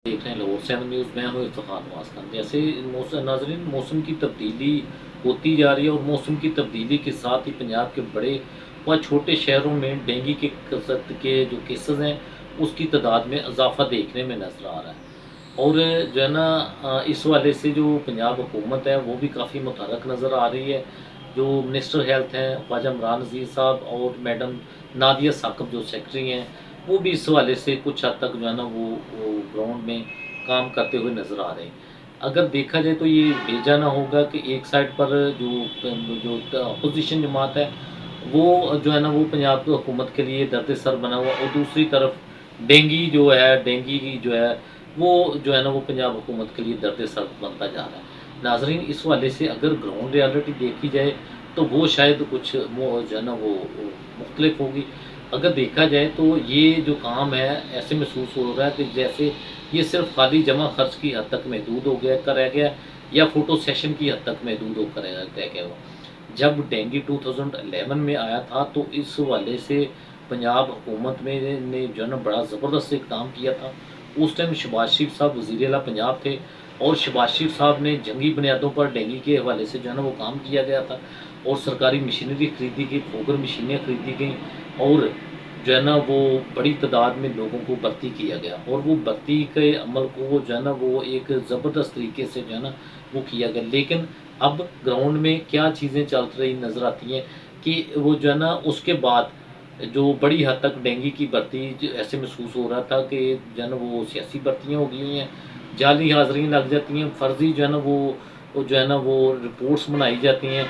देख रहे हैं लाहौर 7 न्यूज़। मैं हूँ इफ्तिखार नवाज खान। जैसे नाजरीन, मौसम की तब्दीली होती जा रही है और मौसम की तब्दीली के साथ ही पंजाब के बड़े व छोटे शहरों में डेंगू के कसरत के जो केसेस हैं उसकी तादाद में इजाफा देखने में नज़र आ रहा है। और जो है ना, इस वाले से जो पंजाब हुकूमत है वो भी काफ़ी मुतहरक नज़र आ रही है। जो मिनिस्टर हेल्थ हैं ख्वाजा इमरान नज़ीर साहब और मैडम नादिया साकब जो सेक्रेटरी हैं, वो भी इस हवाले से कुछ हद तक जो है ना वो ग्राउंड में काम करते हुए नज़र आ रहे हैं। अगर देखा जाए तो ये भेजा ना होगा कि एक साइड पर जो अपोजिशन जमात है वो जो है ना वो पंजाब की हुकूमत के लिए दर्द सर बना हुआ, और दूसरी तरफ डेंगी की जो है वो जो है ना वो पंजाब हुकूमत के लिए दर्द सर बनता जा रहा है। नाजरीन, इस वाले से अगर ग्राउंड रियलिटी देखी जाए तो वो शायद कुछ जो है ना वो मुख्तलिफ होगी। अगर देखा जाए तो ये जो काम है ऐसे महसूस हो रहा है कि जैसे ये सिर्फ खाली जमा खर्च की हद तक महदूद हो गया रह गया, या फ़ोटो सेशन की हद तक महदूद होकर रह गया हुआ। जब डेंगू 2011 में आया था तो इस हवाले से पंजाब हुकूमत में ने जो है ना बड़ा ज़बरदस्त इक़दाम किया था। उस टाइम शहबाज शरीफ साहब वज़ीर आला पंजाब थे, और शहबाज शरीफ साहब ने जंगी बुनियादों पर डेंगू के हवाले से जो है ना वो काम किया गया था, और सरकारी मशीनरी खरीदी गई, फोगर मशीनें खरीदी गई, और जो है ना वो बड़ी तादाद में लोगों को भर्ती किया गया, और वो भर्ती के अमल को जो है ना वो एक ज़बरदस्त तरीके से जो है ना वो किया गया। लेकिन अब ग्राउंड में क्या चीज़ें चल रही नज़र आती हैं कि वो जो है ना उसके बाद जो बड़ी हद तक डेंगू की भर्ती ऐसे महसूस हो रहा था कि जो है ना वो सियासी भर्तियाँ हो गई हुई हैं, जाली हाज़िरी लग जाती हैं, फर्जी जो है ना वो जो है ना वो रिपोर्ट्स बनाई जाती हैं,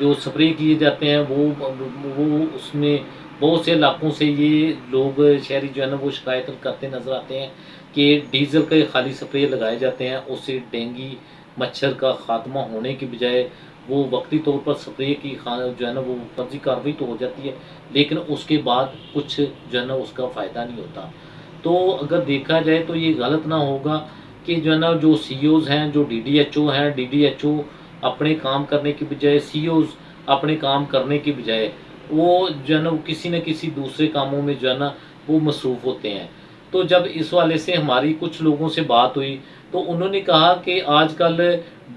जो स्प्रे किए जाते हैं वो उसमें बहुत से इलाकों से ये लोग शहरी जो है ना वो शिकायत करते नज़र आते हैं कि डीज़ल के खाली स्प्रे लगाए जाते हैं, उससे डेंगू मच्छर का ख़ात्मा होने की बजाय वो वक्ती तौर पर स्प्रे की जो है ना वो फर्जी कार्रवाई तो हो जाती है, लेकिन उसके बाद कुछ जो है ना उसका फ़ायदा नहीं होता। तो अगर देखा जाए तो ये गलत ना होगा कि जो है ना जो सीईओज़ हैं, जो डीडीएचओ हैं, डीडीएचओ अपने काम करने की बजाय, सीईओज़ अपने काम करने की बजाय वो जो है ना किसी न किसी दूसरे कामों में जो है ना वो मसरूफ़ होते हैं। तो जब इस वाले से हमारी कुछ लोगों से बात हुई तो उन्होंने कहा कि आजकल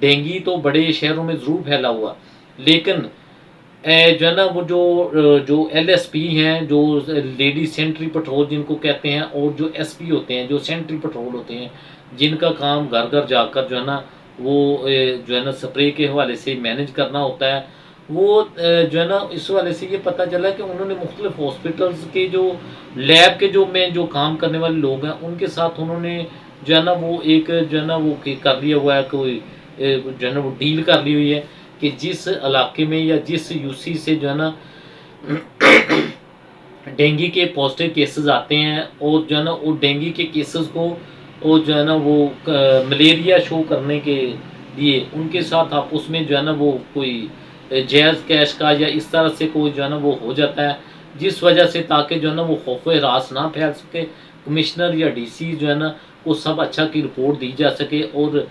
डेंगू तो बड़े शहरों में ज़रूर फैला हुआ, लेकिन जो है ना वो जो एलएसपी हैं, जो लेडी सेंट्री पेट्रोल जिनको कहते हैं, और जो एसपी होते हैं, जो सेंट्री पेट्रोल होते हैं, जिनका काम घर घर जाकर जो है ना वो जो है ना स्प्रे के हवाले से मैनेज करना होता है, वो जो है ना इस वाले से ये पता चला कि उन्होंने मुख्तलिफ हॉस्पिटल्स के जो लैब के जो काम करने वाले लोग हैं उनके साथ उन्होंने जो है ना वो एक जो है ना वो कर लिया हुआ है, कोई जो है ना वो डील कर ली हुई है कि जिस इलाके में या जिस यूसी से जो है ना डेंगू के पॉजिटिव केसेस आते हैं, और जो है ना वो डेंगू के केसेस को वो जो है ना वो मलेरिया शो करने के लिए उनके साथ आपस में जो है ना वो कोई जायज़ कैश का या इस तरह से कोई जो है ना वो हो जाता है, जिस वजह से ताकि जो है ना वो खौफ हरास ना फैल सके, कमिश्नर या डीसी जो है ना वो सब अच्छा की रिपोर्ट दी जा सके, और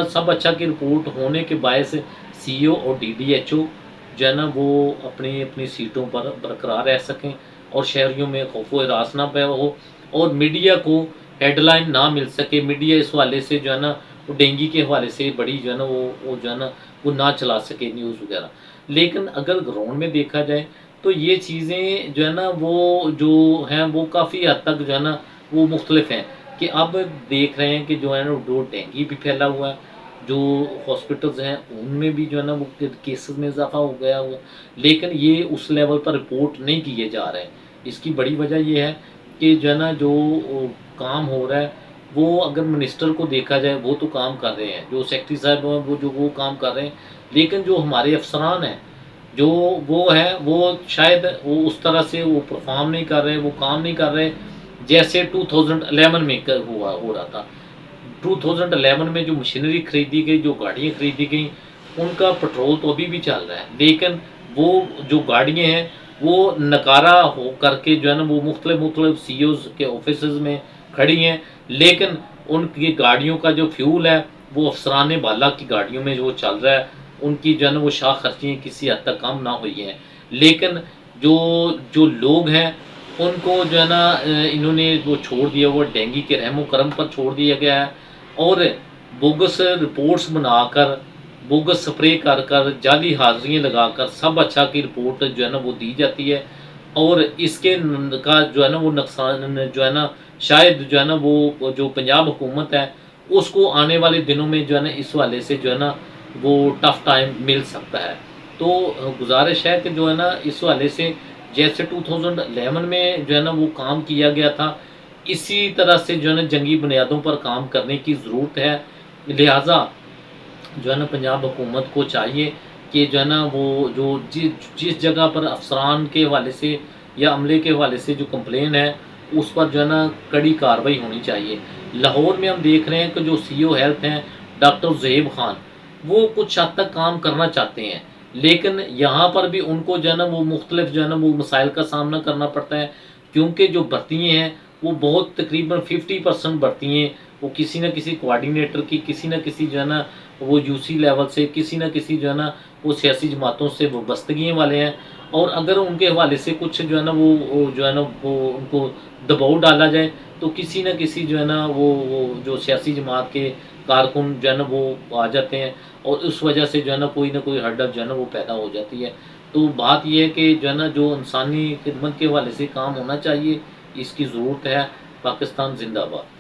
सब अच्छा की रिपोर्ट होने के बायस सीईओ और डीडीएचओ जो है ना वो अपनी अपनी सीटों पर बरकरार रह सकें, और शहरियों में खौफ हरास ना पैदा हो, और मीडिया को हेडलाइन ना मिल सके। मीडिया इस हवाले से जो है ना वो डेंगू के हवाले से बड़ी जो है ना वो जो है ना वो ना चला सके न्यूज़ वगैरह। लेकिन अगर ग्राउंड में देखा जाए तो ये चीज़ें जो है ना वो जो हैं वो काफ़ी हद तक जो है ना वो मुख्तलिफ हैं, कि अब देख रहे हैं कि जो है ना वो डेंगू भी फैला हुआ है, जो हॉस्पिटल्स हैं उनमें भी जो है ना वो केसेस में इजाफा हो गया हुआ, लेकिन ये उस लेवल पर रिपोर्ट नहीं किए जा रहे हैं। इसकी बड़ी वजह ये है कि जो है ना जो काम हो रहा है वो अगर मिनिस्टर को देखा जाए वो तो काम कर रहे हैं, जो सेक्रेटरी साहब हैं वो काम कर रहे हैं, लेकिन जो हमारे अफसरान हैं जो वो है वो शायद वो उस तरह से वो परफॉर्म नहीं कर रहे, वो काम नहीं कर रहे जैसे 2011 में हो रहा था। 2011 में जो मशीनरी खरीदी गई, जो गाड़ियाँ खरीदी गई, उनका पेट्रोल तो अभी भी चल रहा है, लेकिन वो जो गाड़ियाँ हैं वो नकारा हो करके जो है ना वो मुख्तलिफ सीईओज़ के ऑफिसेज में खड़ी हैं, लेकिन उनकी गाड़ियों का जो फ्यूल है वो अफसरान बाला की गाड़ियों में जो चल रहा है, उनकी जो है ना वो शाह खर्चियाँ किसी हद तक कम ना हुई हैं, लेकिन जो जो लोग हैं ان کو جو ہے نا انہوں نے وہ چھوڑ دیا، وہ ڈینگی کے رحم و کرم پر چھوڑ دیا گیا ہے، اور بوگس رپورٹس بنا کر، بوگس سپرے کر کر، جعلی حاضریاں لگا کر سب اچھا کی رپورٹ جو ہے نا وہ دی جاتی ہے، اور اس کے کا جو ہے نا وہ نقصان جو ہے نا شاید جو ہے نا وہ جو پنجاب حکومت ہے اس کو آنے والے دنوں میں جو ہے نا اس حوالے سے جو ہے نا وہ ٹف ٹائم مل سکتا ہے۔ تو گزارش ہے کہ جو ہے نا اس حوالے سے جیسے 2011 میں جو ہے نا وہ کام کیا گیا تھا، اسی طرح سے جو ہے نا جنگی بنیادوں پر کام کرنے کی ضرورت ہے۔ لہٰذا جو ہے نا پنجاب حکومت کو چاہیے کہ جو ہے نا وہ جو جس جگہ پر افسران کے حوالے سے یا عملے کے حوالے سے جو کمپلین ہے اس پر جو ہے نا کڑی کارروائی ہونی چاہیے۔ لاہور میں ہم دیکھ رہے ہیں کہ جو سی او ہیلتھ ہیں ڈاکٹر زہیب خان، وہ کچھ حد تک کام کرنا چاہتے ہیں، لیکن یہاں پر بھی ان کو جو ہے نا وہ مختلف جو ہے نا وہ مسائل کا سامنا کرنا پڑتا ہے، کیونکہ جو بھرتیاں ہیں وہ بہت تقریباً 50% بھرتیاں وہ کسی نہ کسی کوآرڈینیٹر کی، کسی نہ کسی جو ہے نا وہ یو سی لیول سے، کسی نہ کسی جو ہے نا وہ سیاسی جماعتوں سے وابستگیوں والے ہیں، اور اگر ان کے حوالے سے کچھ جو ہے نا وہ جو ہے نا وہ ان کو دباؤ ڈالا جائے تو کسی نہ کسی جو ہے نا وہ جو سیاسی جماعت کے کارکن جو ہے نا وہ آ جاتے ہیں، اور اس وجہ سے جو ہے نا کوئی نہ کوئی ہرڈل جو ہے نا وہ پیدا ہو جاتی ہے۔ تو بات یہ ہے کہ جو ہے نا جو انسانی خدمت کے حوالے سے کام ہونا چاہیے، اس کی ضرورت ہے۔ پاکستان زندہ باد۔